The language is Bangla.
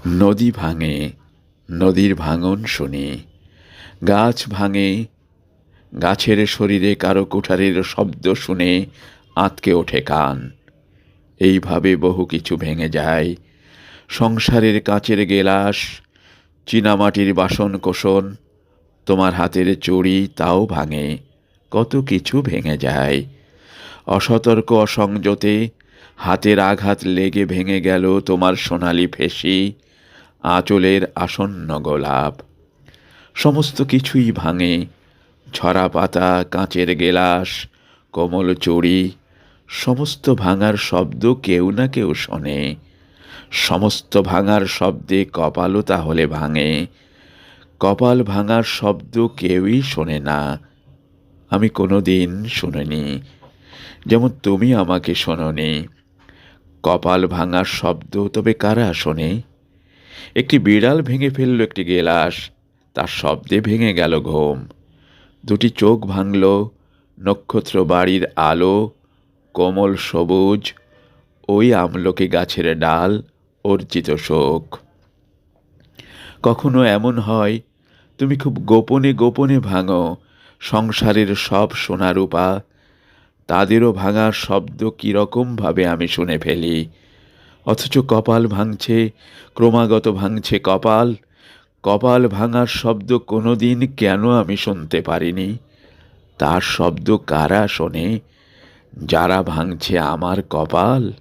নদী ভাঙে, নদীর ভাঙন শুনি। গাছ ভাঙে, গাছের শরীরে কারো কুঠারের শব্দ শুনে আঁতকে ওঠে কান। এইভাবে বহু কিছু ভেঙে যায়। সংসারের কাচের গেলাস, চীনামাটির বাসন কোসন, তোমার হাতের চুড়ি তাও ভাঙে। কত কিছু ভেঙে যায়। অসতর্ক অসংযতে হাতের আঘাত লেগে ভেঙে গেল তোমার সোনালি ফেঁসি, আঁচলের আসন্ন গোলাপ। সমস্ত কিছুই ভাঙে। ঝরা পাতা, কাঁচের গেলাস, কোমল চুড়ি, সমস্ত ভাঙার শব্দ কেউ না কেউ শোনে। সমস্ত ভাঙার শব্দে কপালও তাহলে ভাঙে। কপাল ভাঙার শব্দ কেউই শোনে না। আমি কোনো দিন শুনিনি, যেমন তুমি আমাকে শোনোনি। কপাল ভাঙার শব্দ তবে কারা শোনে? একটি বিড়াল ভেঙে ফেলল একটি গেলাস, তার শব্দে ভেঙে গেল ঘুম। দুটি চোখ ভাঙল, নক্ষত্র বাড়ির আলো, কোমল সবুজ, ওই আমলকি গাছের ডাল, অর্জিত শোক। কখনো এমন হয়, তুমি খুব গোপনে গোপনে ভাঙো সংসারের সব সোনা রূপা। তাদেরও ভাঙার শব্দ কীরকমভাবে আমি শুনে ফেলি। অথচ কপাল ভাঙছে, ক্রমাগত ভাঙছে কপাল। কপাল ভাঙার শব্দ কোনো দিন কেন আমি শুনতে পারিনি? তার শব্দ কারা শোনে? যারা ভাঙছে আমার কপাল।